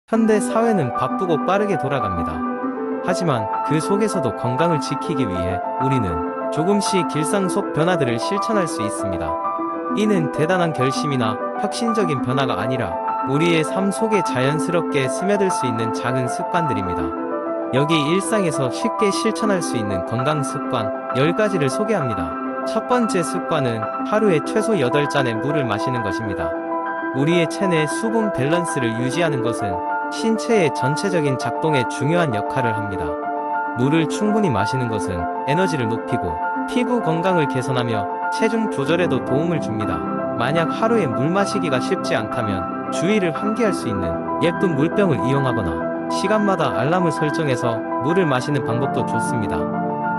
현대 사회는 바쁘고 빠르게 돌아갑니다. 하지만 그 속에서도 건강을 지키기 위해 우리는 조금씩 일상 속 변화들을 실천할 수 있습니다. 이는 대단한 결심이나 혁신적인 변화가 아니라 우리의 삶 속에 자연스럽게 스며들 수 있는 작은 습관들입니다. 여기 일상에서 쉽게 실천할 수 있는 건강 습관 10가지를 소개합니다. 첫 번째 습관은 하루에 최소 8잔의 물을 마시는 것입니다. 우리의 체내 수분 밸런스를 유지하는 것은 신체의 전체적인 작동에 중요한 역할을 합니다. 물을 충분히 마시는 것은 에너지를 높이고 피부 건강을 개선하며 체중 조절에도 도움을 줍니다. 만약 하루에 물 마시기가 쉽지 않다면 주의를 환기할 수 있는 예쁜 물병을 이용하거나 시간마다 알람을 설정해서 물을 마시는 방법도 좋습니다.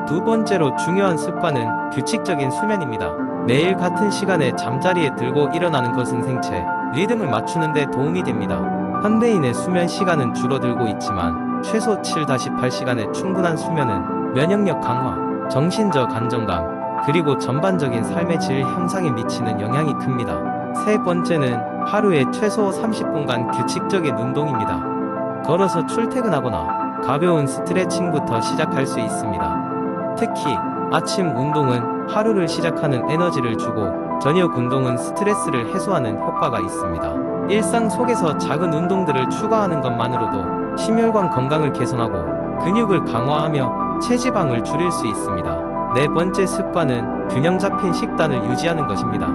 두 번째로 중요한 습관은 규칙적인 수면입니다. 매일 같은 시간에 잠자리에 들고 일어나는 것은 생체 리듬을 맞추는 데 도움이 됩니다. 현대인의 수면 시간은 줄어들고 있지만 최소 7-8시간의 충분한 수면은 면역력 강화, 정신적 안정감, 그리고 전반적인 삶의 질 향상에 미치는 영향이 큽니다. 세 번째는 하루에 최소 30분간 규칙적인 운동입니다. 걸어서 출퇴근하거나 가벼운 스트레칭부터 시작할 수 있습니다. 특히 아침 운동은 하루를 시작하는 에너지를 주고 저녁 운동은 스트레스를 해소하는 효과가 있습니다. 일상 속에서 작은 운동들을 추가하는 것만으로도 심혈관 건강을 개선하고 근육을 강화하며 체지방을 줄일 수 있습니다. 네 번째 습관은 균형 잡힌 식단을 유지하는 것입니다.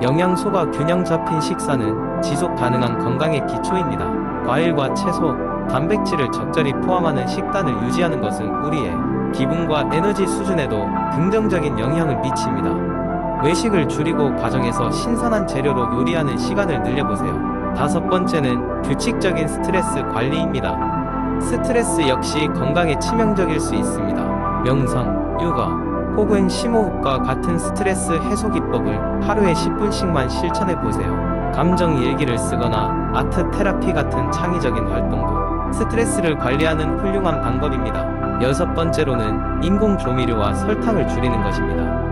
영양소가 균형 잡힌 식사는 지속 가능한 건강의 기초입니다. 과일과 채소, 단백질을 적절히 포함하는 식단을 유지하는 것은 우리의 기분과 에너지 수준에도 긍정적인 영향을 미칩니다. 외식을 줄이고 가정에서 신선한 재료로 요리하는 시간을 늘려보세요. 다섯 번째는 규칙적인 스트레스 관리입니다. 스트레스 역시 건강에 치명적일 수 있습니다. 명상, 요가, 혹은 심호흡과 같은 스트레스 해소 기법을 하루에 10분씩만 실천해보세요. 감정 일기를 쓰거나 아트 테라피 같은 창의적인 활동도 스트레스를 관리하는 훌륭한 방법입니다. 여섯 번째로는 인공 조미료와 설탕을 줄이는 것입니다.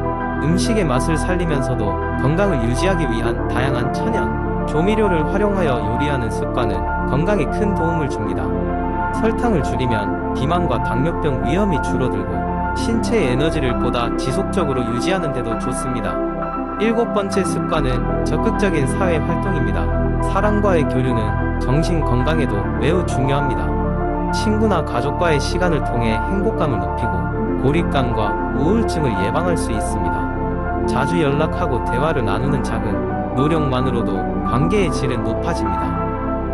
음식의 맛을 살리면서도 건강을 유지하기 위한 다양한 천연 조미료를 활용하여 요리하는 습관은 건강에 큰 도움을 줍니다. 설탕을 줄이면 비만과 당뇨병 위험이 줄어들고 신체의 에너지를 보다 지속적으로 유지하는 데도 좋습니다. 일곱 번째 습관은 적극적인 사회 활동입니다. 사람과의 교류는 정신 건강에도 매우 중요합니다. 친구나 가족과의 시간을 통해 행복감을 높이고 고립감과 우울증을 예방할 수 있습니다. 자주 연락하고 대화를 나누는 작은 노력만으로도 관계의 질은 높아집니다.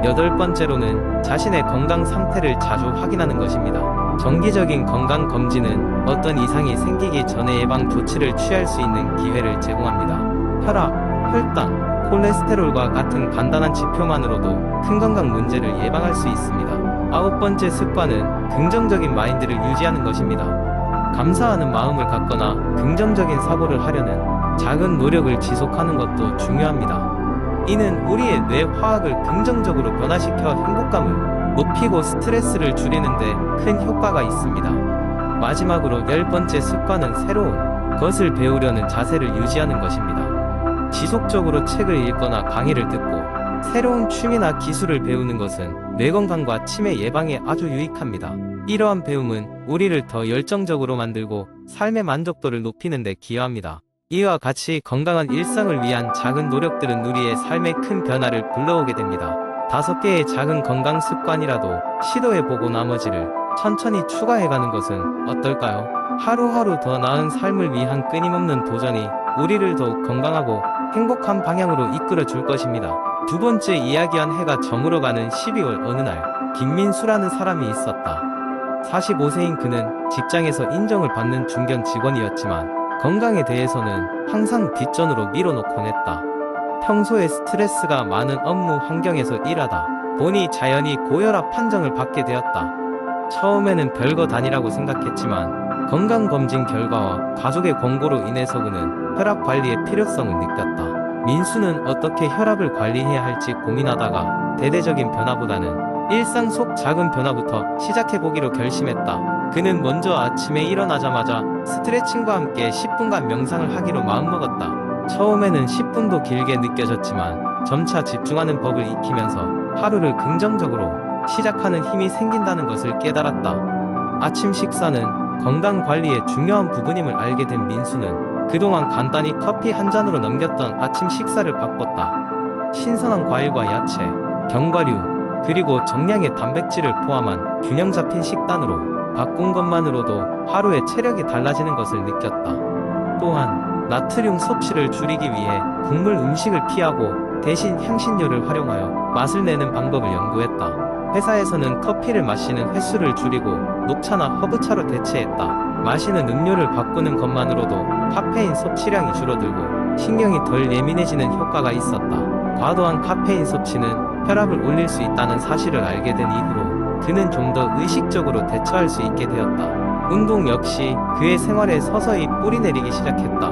여덟 번째로는 자신의 건강 상태를 자주 확인하는 것입니다. 정기적인 건강 검진은 어떤 이상이 생기기 전에 예방 조치를 취할 수 있는 기회를 제공합니다. 혈압, 혈당, 콜레스테롤과 같은 간단한 지표만으로도 큰 건강 문제를 예방할 수 있습니다. 아홉 번째 습관은 긍정적인 마인드를 유지하는 것입니다. 감사하는 마음을 갖거나 긍정적인 사고를 하려는 작은 노력을 지속하는 것도 중요합니다. 이는 우리의 뇌 화학을 긍정적으로 변화시켜 행복감을 높이고 스트레스를 줄이는데 큰 효과가 있습니다. 마지막으로 열 번째 습관은 새로운 것을 배우려는 자세를 유지하는 것입니다. 지속적으로 책을 읽거나 강의를 듣고 새로운 취미나 기술을 배우는 것은 뇌 건강과 치매 예방에 아주 유익합니다. 이러한 배움은 우리를 더 열정적으로 만들고 삶의 만족도를 높이는 데 기여합니다. 이와 같이 건강한 일상을 위한 작은 노력들은 우리의 삶에 큰 변화를 불러오게 됩니다. 5개의 작은 건강 습관이라도 시도해보고 나머지를 천천히 추가해가는 것은 어떨까요? 하루하루 더 나은 삶을 위한 끊임없는 도전이 우리를 더욱 건강하고 행복한 방향으로 이끌어 줄 것입니다. 두 번째 이야기한 해가 저물어가는 12월 어느 날 김민수라는 사람이 있었다. 45세인 그는 직장에서 인정을 받는 중견 직원이었지만 건강에 대해서는 항상 뒷전으로 밀어놓곤 했다. 평소에 스트레스가 많은 업무 환경에서 일하다 보니 자연히 고혈압 판정을 받게 되었다. 처음에는 별거 다니라고 생각했지만 건강검진 결과와 가족의 권고로 인해서 그는 혈압 관리의 필요성을 느꼈다. 민수는 어떻게 혈압을 관리해야 할지 고민하다가 대대적인 변화보다는 일상 속 작은 변화부터 시작해보기로 결심했다. 그는 먼저 아침에 일어나자마자 스트레칭과 함께 10분간 명상을 하기로 마음먹었다. 처음에는 10분도 길게 느껴졌지만 점차 집중하는 법을 익히면서 하루를 긍정적으로 시작하는 힘이 생긴다는 것을 깨달았다. 아침 식사는 건강 관리의 중요한 부분임을 알게 된 민수는 그동안 간단히 커피 한 잔으로 넘겼던 아침 식사를 바꿨다. 신선한 과일과 야채, 견과류, 그리고 정량의 단백질을 포함한 균형 잡힌 식단으로 바꾼 것만으로도 하루의 체력이 달라지는 것을 느꼈다. 또한 나트륨 섭취를 줄이기 위해 국물 음식을 피하고 대신 향신료를 활용하여 맛을 내는 방법을 연구했다. 회사에서는 커피를 마시는 횟수를 줄이고 녹차나 허브차로 대체했다. 마시는 음료를 바꾸는 것만으로도 카페인 섭취량이 줄어들고 신경이 덜 예민해지는 효과가 있었다. 과도한 카페인 섭취는 혈압을 올릴 수 있다는 사실을 알게 된 이후로 그는 좀 더 의식적으로 대처할 수 있게 되었다. 운동 역시 그의 생활에 서서히 뿌리내리기 시작했다.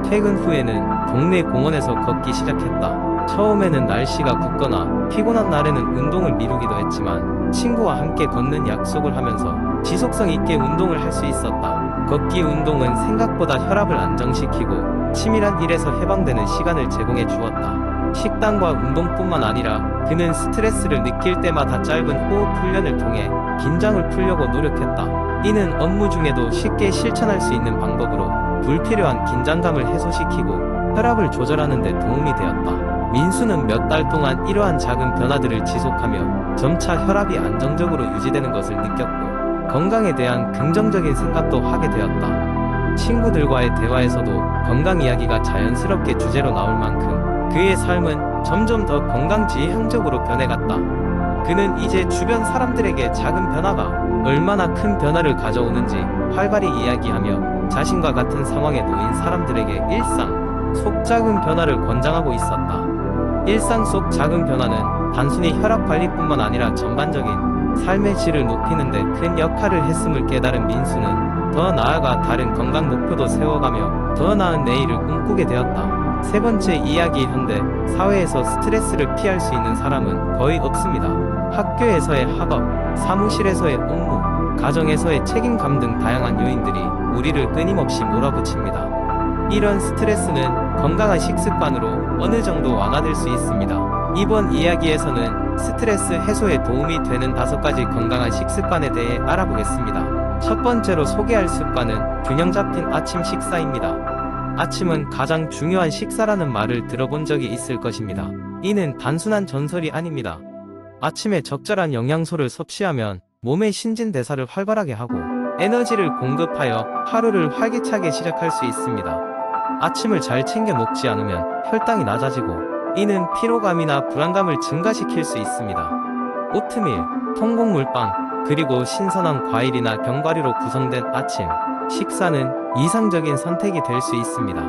퇴근 후에는 동네 공원에서 걷기 시작했다. 처음에는 날씨가 굽거나 피곤한 날에는 운동을 미루기도 했지만 친구와 함께 걷는 약속을 하면서 지속성 있게 운동을 할 수 있었다. 걷기 운동은 생각보다 혈압을 안정시키고 치밀한 일에서 해방되는 시간을 제공해 주었다. 식단과 운동뿐만 아니라 그는 스트레스를 느낄 때마다 짧은 호흡 훈련을 통해 긴장을 풀려고 노력했다. 이는 업무 중에도 쉽게 실천할 수 있는 방법으로 불필요한 긴장감을 해소시키고 혈압을 조절하는 데 도움이 되었다. 민수는 몇 달 동안 이러한 작은 변화들을 지속하며 점차 혈압이 안정적으로 유지되는 것을 느꼈고 건강에 대한 긍정적인 생각도 하게 되었다. 친구들과의 대화에서도 건강 이야기가 자연스럽게 주제로 나올 만큼 그의 삶은 점점 더 건강지향적으로 변해갔다. 그는 이제 주변 사람들에게 작은 변화가 얼마나 큰 변화를 가져오는지 활발히 이야기하며 자신과 같은 상황에 놓인 사람들에게 일상 속 작은 변화를 권장하고 있었다. 일상 속 작은 변화는 단순히 혈압 관리뿐만 아니라 전반적인 삶의 질을 높이는 데 큰 역할을 했음을 깨달은 민수는 더 나아가 다른 건강 목표도 세워가며 더 나은 내일을 꿈꾸게 되었다. 세 번째 이야기. 현대 사회에서 스트레스를 피할 수 있는 사람은 거의 없습니다. 학교에서의 학업, 사무실에서의 업무, 가정에서의 책임감 등 다양한 요인들이 우리를 끊임없이 몰아붙입니다. 이런 스트레스는 건강한 식습관으로 어느 정도 완화될 수 있습니다. 이번 이야기에서는 스트레스 해소에 도움이 되는 5가지 건강한 식습관에 대해 알아보겠습니다. 첫 번째로 소개할 습관은 균형 잡힌 아침 식사입니다. 아침은 가장 중요한 식사라는 말을 들어본 적이 있을 것입니다. 이는 단순한 전설이 아닙니다. 아침에 적절한 영양소를 섭취하면 몸의 신진대사를 활발하게 하고 에너지를 공급하여 하루를 활기차게 시작할 수 있습니다. 아침을 잘 챙겨 먹지 않으면 혈당이 낮아지고 이는 피로감이나 불안감을 증가시킬 수 있습니다. 오트밀, 통곡물빵, 그리고 신선한 과일이나 견과류로 구성된 아침 식사는 이상적인 선택이 될 수 있습니다.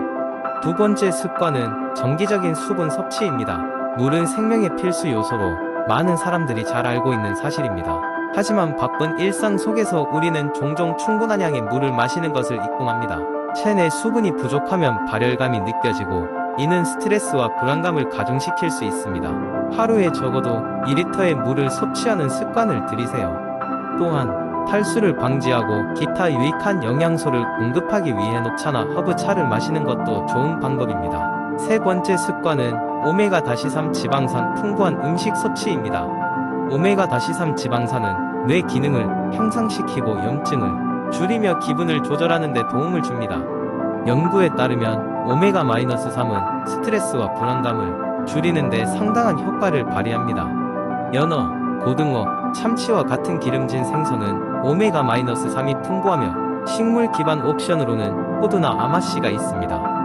두 번째 습관은 정기적인 수분 섭취입니다. 물은 생명의 필수 요소로 많은 사람들이 잘 알고 있는 사실입니다. 하지만 바쁜 일상 속에서 우리는 종종 충분한 양의 물을 마시는 것을 잊고 맙니다. 체내 수분이 부족하면 발열감이 느껴지고 이는 스트레스와 불안감을 가중시킬 수 있습니다. 하루에 적어도 2리터의 물을 섭취하는 습관을 들이세요. 또한 탈수를 방지하고 기타 유익한 영양소를 공급하기 위해 녹차나 허브차를 마시는 것도 좋은 방법입니다. 세 번째 습관은 오메가-3 지방산 풍부한 음식 섭취입니다. 오메가-3 지방산은 뇌 기능을 향상시키고 염증을 줄이며 기분을 조절하는 데 도움을 줍니다. 연구에 따르면 오메가-3은 스트레스와 불안감을 줄이는 데 상당한 효과를 발휘합니다. 연어, 고등어, 참치와 같은 기름진 생선은 오메가-3이 풍부하며 식물 기반 옵션으로는 호두나 아마씨가 있습니다.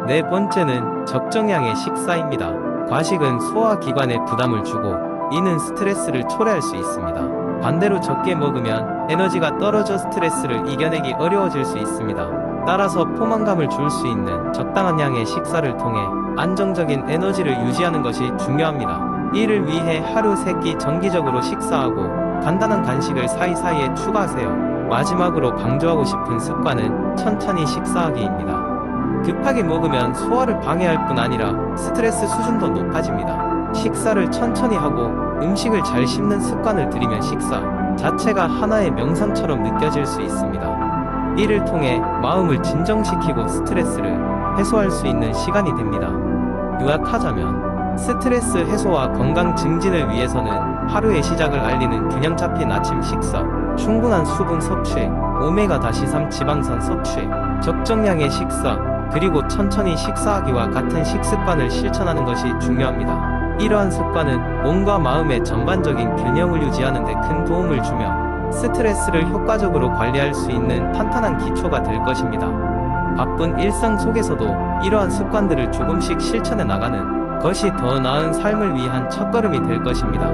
네 번째는 적정량의 식사입니다. 과식은 소화기관에 부담을 주고 이는 스트레스를 초래할 수 있습니다. 반대로 적게 먹으면 에너지가 떨어져 스트레스를 이겨내기 어려워질 수 있습니다. 따라서 포만감을 줄 수 있는 적당한 양의 식사를 통해 안정적인 에너지를 유지하는 것이 중요합니다. 이를 위해 하루 3끼 정기적으로 식사하고 간단한 간식을 사이사이에 추가하세요. 마지막으로 강조하고 싶은 습관은 천천히 식사하기입니다. 급하게 먹으면 소화를 방해할 뿐 아니라 스트레스 수준도 높아집니다. 식사를 천천히 하고 음식을 잘 씹는 습관을 들이면 식사 자체가 하나의 명상처럼 느껴질 수 있습니다. 이를 통해 마음을 진정시키고 스트레스를 해소할 수 있는 시간이 됩니다. 요약하자면 스트레스 해소와 건강 증진을 위해서는 하루의 시작을 알리는 균형 잡힌 아침 식사, 충분한 수분 섭취, 오메가-3 지방산 섭취, 적정량의 식사, 그리고 천천히 식사하기와 같은 식습관을 실천하는 것이 중요합니다. 이러한 습관은 몸과 마음의 전반적인 균형을 유지하는 데 큰 도움을 주며 스트레스를 효과적으로 관리할 수 있는 탄탄한 기초가 될 것입니다. 바쁜 일상 속에서도 이러한 습관들을 조금씩 실천해 나가는 것이 더 나은 삶을 위한 첫걸음이 될 것입니다.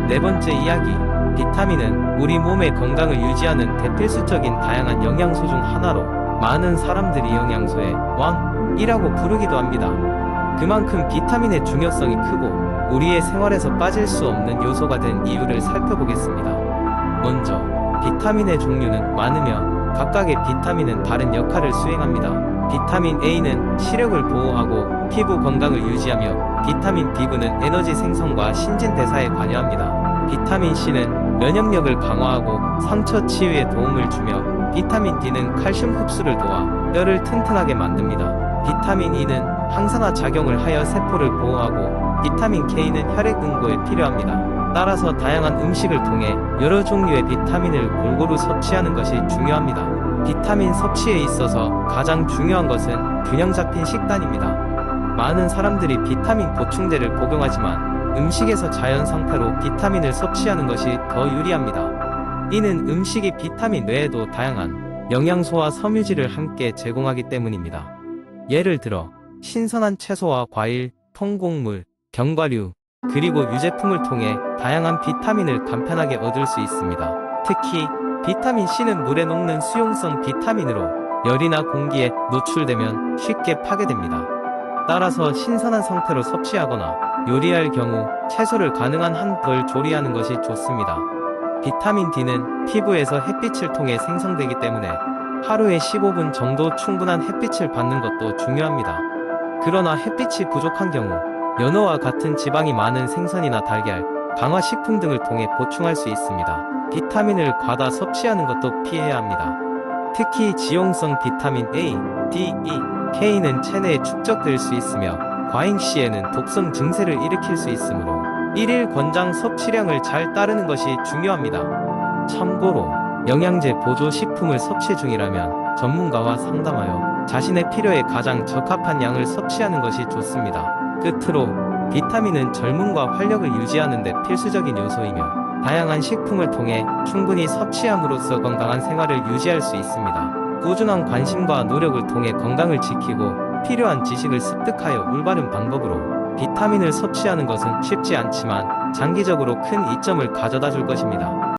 네 번째 이야기, 비타민은 우리 몸의 건강을 유지하는 대필수적인 다양한 영양소 중 하나로 많은 사람들이 영양소의 왕이라고 부르기도 합니다. 그만큼 비타민의 중요성이 크고 우리의 생활에서 빠질 수 없는 요소가 된 이유를 살펴보겠습니다. 먼저 비타민의 종류는 많으며 각각의 비타민은 다른 역할을 수행합니다. 비타민 A는 시력을 보호하고 피부 건강을 유지하며 비타민 B9는 에너지 생성과 신진대사에 관여합니다. 비타민 C는 면역력을 강화하고 상처 치유에 도움을 주며 비타민 D는 칼슘 흡수를 도와 뼈를 튼튼하게 만듭니다. 비타민 E는 항산화 작용을 하여 세포를 보호하고 비타민 K는 혈액 응고에 필요합니다. 따라서 다양한 음식을 통해 여러 종류의 비타민을 골고루 섭취하는 것이 중요합니다. 비타민 섭취에 있어서 가장 중요한 것은 균형 잡힌 식단입니다. 많은 사람들이 비타민 보충제를 복용하지만 음식에서 자연 상태로 비타민을 섭취하는 것이 더 유리합니다. 이는 음식이 비타민 외에도 다양한 영양소와 섬유질을 함께 제공하기 때문입니다. 예를 들어 신선한 채소와 과일, 통곡물, 견과류, 그리고 유제품을 통해 다양한 비타민을 간편하게 얻을 수 있습니다. 특히 비타민 C는 물에 녹는 수용성 비타민으로 열이나 공기에 노출되면 쉽게 파괴됩니다. 따라서 신선한 상태로 섭취하거나 요리할 경우 채소를 가능한 한 덜 조리하는 것이 좋습니다. 비타민 D는 피부에서 햇빛을 통해 생성되기 때문에 하루에 15분 정도 충분한 햇빛을 받는 것도 중요합니다. 그러나 햇빛이 부족한 경우 연어와 같은 지방이 많은 생선이나 달걀, 강화식품 등을 통해 보충할 수 있습니다. 비타민을 과다 섭취하는 것도 피해야 합니다. 특히 지용성 비타민 A, D, E, K는 체내에 축적될 수 있으며 과잉 시에는 독성 증세를 일으킬 수 있으므로 일일 권장 섭취량을 잘 따르는 것이 중요합니다. 참고로 영양제 보조 식품을 섭취 중이라면 전문가와 상담하여 자신의 필요에 가장 적합한 양을 섭취하는 것이 좋습니다. 끝으로 비타민은 젊음과 활력을 유지하는 데 필수적인 요소이며 다양한 식품을 통해 충분히 섭취함으로써 건강한 생활을 유지할 수 있습니다. 꾸준한 관심과 노력을 통해 건강을 지키고 필요한 지식을 습득하여 올바른 방법으로 비타민을 섭취하는 것은 쉽지 않지만 장기적으로 큰 이점을 가져다 줄 것입니다.